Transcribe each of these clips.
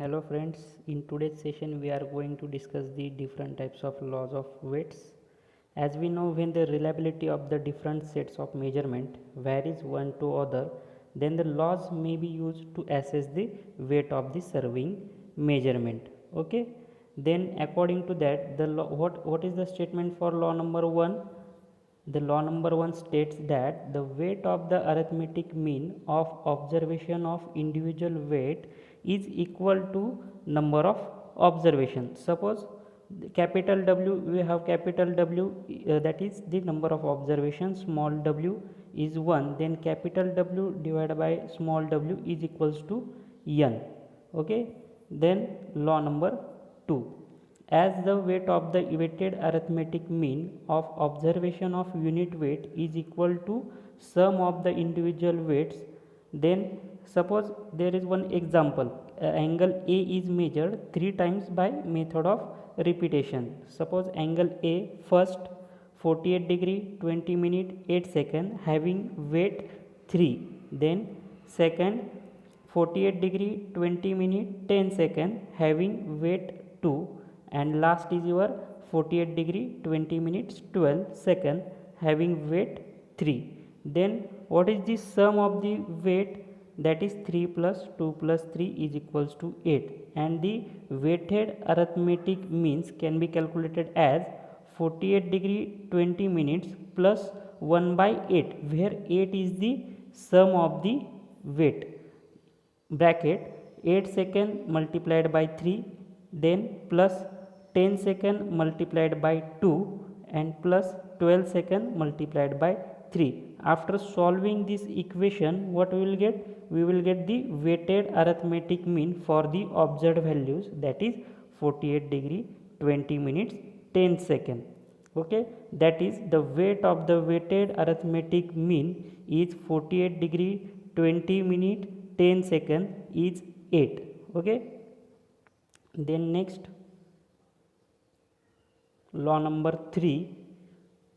Hello friends, in today's session we are going to discuss the different types of laws of weights. As we know, when the reliability of the different sets of measurement varies one to other, then the laws may be used to assess the weight of the serving measurement. Okay, then according to that, the law, what is the statement for law number 1? The law number 1 states that the weight of the arithmetic mean of observation of individual weight is equal to number of observations. Suppose capital W, we have capital W, that is the number of observations, small w is 1, then capital W divided by small w is equals to n. Okay, then law number 2, as the weight of the weighted arithmetic mean of observation of unit weight is equal to sum of the individual weights, then suppose there is one example, angle A is measured 3 times by method of repetition. Suppose angle A first 48 degree 20 minute 8 second having weight 3, then second 48 degree 20 minute 10 second having weight 2, and last is your 48 degree 20 minutes 12 second having weight 3. Then what is the sum of the weight? That is 3 plus 2 plus 3 is equals to 8, and the weighted arithmetic means can be calculated as 48 degree 20 minutes plus 1 by 8, where 8 is the sum of the weight, bracket 8 second multiplied by 3, then plus 10 second multiplied by 2 and plus 12 second multiplied by 3. After solving this equation, what we will get? We will get the weighted arithmetic mean for the observed values, that is 48 degree 20 minutes 10 second. Okay, that is the weight of the weighted arithmetic mean is 48 degree 20 minute 10 second is 8. Okay, then next law number 3.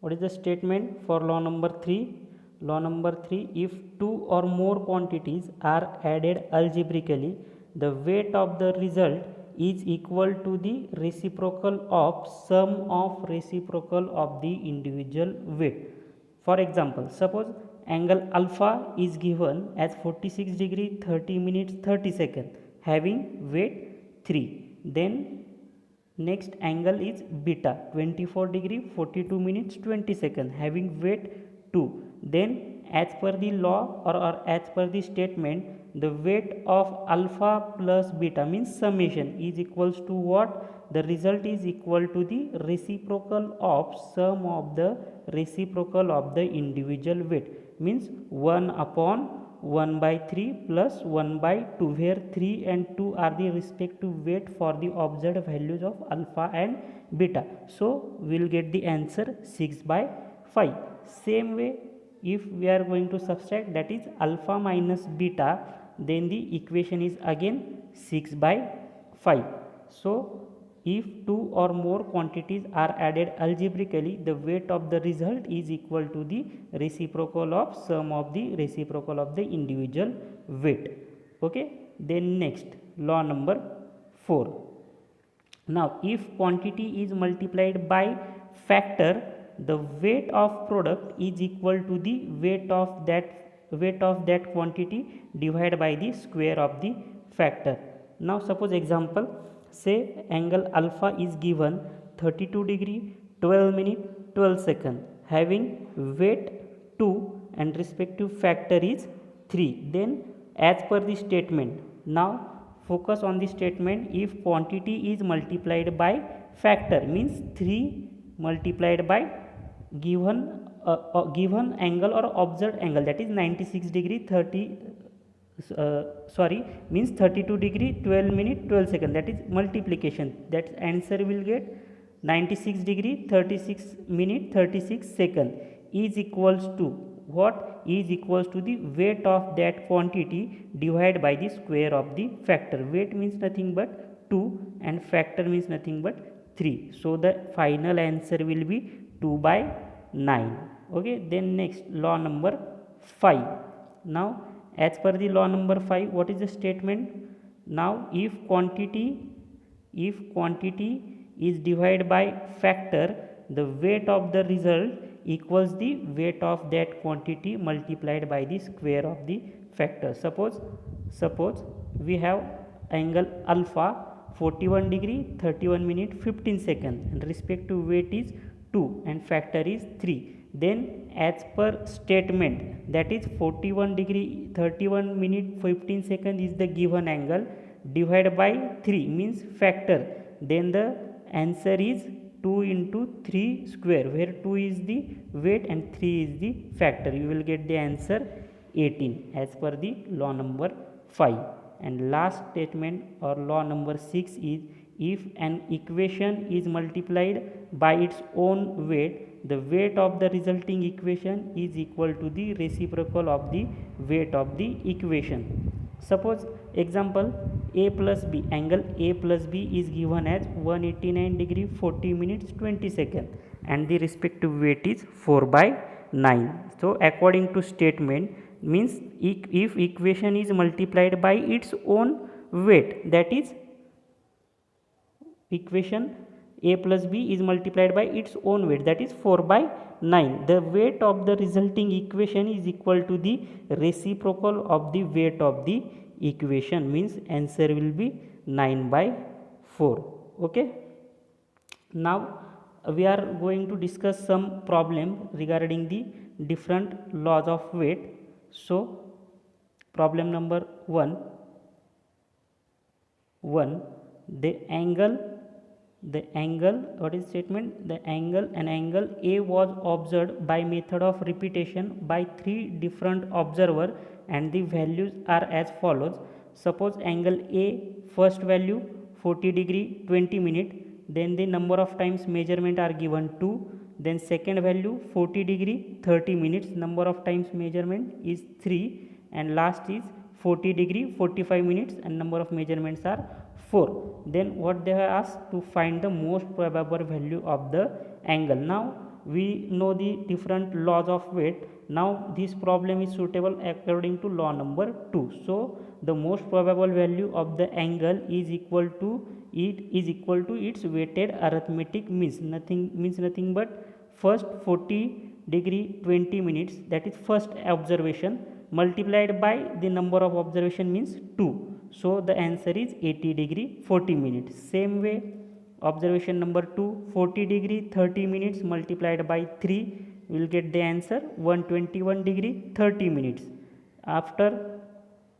What is the statement for law number 3? Law number 3, if two or more quantities are added algebraically, the weight of the result is equal to the reciprocal of sum of reciprocal of the individual weight. For example, suppose angle alpha is given as 46 degree 30 minutes 30 second having weight 3, then next angle is beta 24 degree 42 minutes 20 second having weight 2. Then as per the law or as per the statement, the weight of alpha plus beta means summation is equals to what? The result is equal to the reciprocal of sum of the reciprocal of the individual weight, means 1 upon 1 by 3 plus 1 by 2, where 3 and 2 are the respective weight for the observed values of alpha and beta. So we will get the answer 6 by 5. Same way, if we are going to subtract, that is alpha minus beta, then the equation is again 6 by 5. So if two or more quantities are added algebraically, the weight of the result is equal to the reciprocal of sum of the reciprocal of the individual weight. Okay, then next law number 4. Now if quantity is multiplied by factor, the weight of product is equal to the weight of that quantity divided by the square of the factor. Now suppose example, say angle alpha is given 32 degree 12 minute 12 second having weight 2 and respective factor is 3. Then as per the statement, now focus on the statement, if quantity is multiplied by factor means 3 multiplied by given angle or observed angle, that is 96 degree 30 means 32 degree 12 minute 12 second, that is multiplication, that answer will get 96 degree 36 minute 36 second is equals to what? Is equals to the weight of that quantity divided by the square of the factor. Weight means nothing but 2 and factor means nothing but 3. So the final answer will be 2 by 9. Okay, then next law number 5. Now as per the law number 5, what is the statement? Now if quantity is divided by factor, the weight of the result equals the weight of that quantity multiplied by the square of the factor. Suppose we have angle alpha 41 degree 31 minute 15 second and respective weight is 2 and factor is 3. Then as per statement, that is 41 degree 31 minute 15 second is the given angle, divided by 3 means factor, then the answer is 2 into 3 square, where 2 is the weight and 3 is the factor. You will get the answer 18 as per the law number 5. And last statement or law number 6 is, if an equation is multiplied by its own weight, the weight of the resulting equation is equal to the reciprocal of the weight of the equation. Suppose example A plus B, angle A plus B is given as 189 degree 40 minutes 20 second and the respective weight is 4 by 9. So according to statement means if equation is multiplied by its own weight, that is equation A plus B is multiplied by its own weight, that is 4 by 9, the weight of the resulting equation is equal to the reciprocal of the weight of the equation, means answer will be 9 by 4. Okay, now we are going to discuss some problem regarding the different laws of weight. So problem number 1, the angle what is statement, an angle A was observed by method of repetition by 3 different observer and the values are as follows. Suppose angle A first value 40 degree 20 minute, then the number of times measurement are given 2, then second value 40 degree 30 minutes, number of times measurement is 3, and last is 40 degree 45 minutes and number of measurements are 4. Then what they have asked to find the most probable value of the angle. Now we know the different laws of weight. Now this problem is suitable according to law number 2. So the most probable value of the angle is equal to its weighted arithmetic nothing but first 40 degree 20 minutes, that is first observation, multiplied by the number of observation means 2. So the answer is 80 degree 40 minutes. Same way observation number 2 40 degree 30 minutes multiplied by 3, we will get the answer 121 degree 30 minutes. After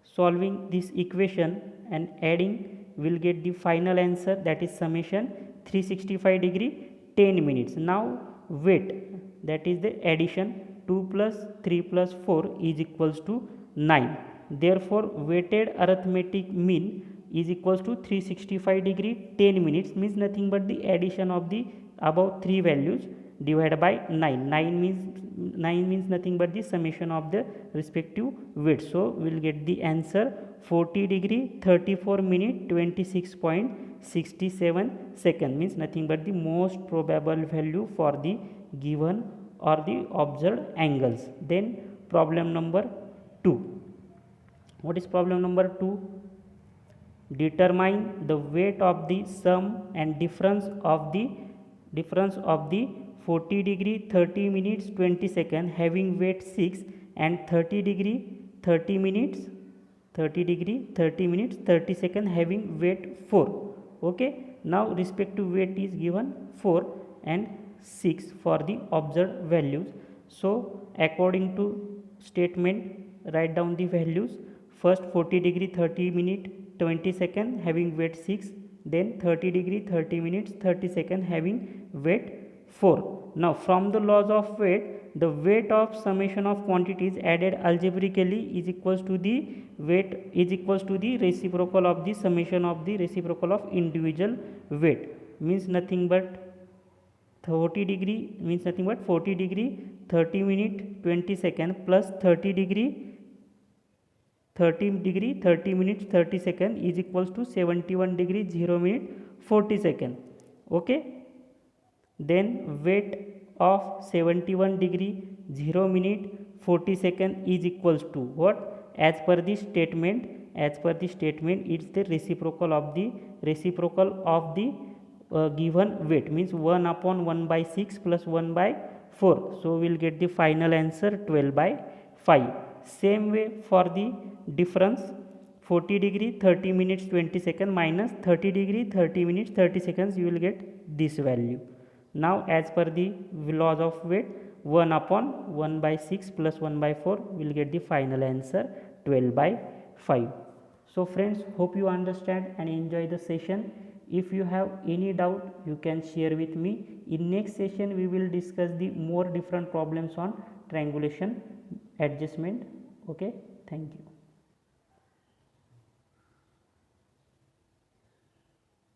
solving this equation and adding, we will get the final answer, that is summation 365 degree 10 minutes. Now weight, that is the addition 2 plus 3 plus 4 is equals to 9. Therefore weighted arithmetic mean is equals to 365 degree 10 minutes, means nothing but the addition of the above 3 values divided by 9. 9 means nothing but the summation of the respective weight. So we will get the answer 40 degree 34 minute 26.67 second, means nothing but the most probable value for the given or the observed angles. Then problem number 2. What is problem number 2? Determine the weight of the sum and difference of the 40 degree 30 minutes 20 second having weight 6 and 30 degree 30 minutes 30 second having weight 4. Okay, now respective weight is given 4 and 6 for the observed values. So according to statement, write down the values. First 40 degree 30 minute 20 second having weight 6, then 30 degree 30 minutes 30 second having weight 4. Now from the laws of weight, the weight of summation of quantities added algebraically is equals to the weight is equals to the reciprocal of the summation of the reciprocal of individual weight, means nothing but 40 degree means nothing but 40 degree 30 minute 20 second plus 30 degree 30 minutes 30 second is equals to 71 degree 0 minute 40 second. Okay, then weight of 71 degree 0 minute 40 second is equals to what? As per the statement, as per the statement it's the reciprocal of the given weight, means 1 upon 1 by 6 plus 1 by 4. So we will get the final answer 12 by 5. Same way for the difference, 40 degree 30 minutes 20 seconds minus 30 degree 30 minutes 30 seconds, you will get this value. Now as per the laws of weight, 1 upon 1 by 6 plus 1 by 4 will get the final answer 12 by 5. So friends, hope you understand and enjoy the session. If you have any doubt, you can share with me. In next session we will discuss the more different problems on triangulation adjustment. Okay, thank you.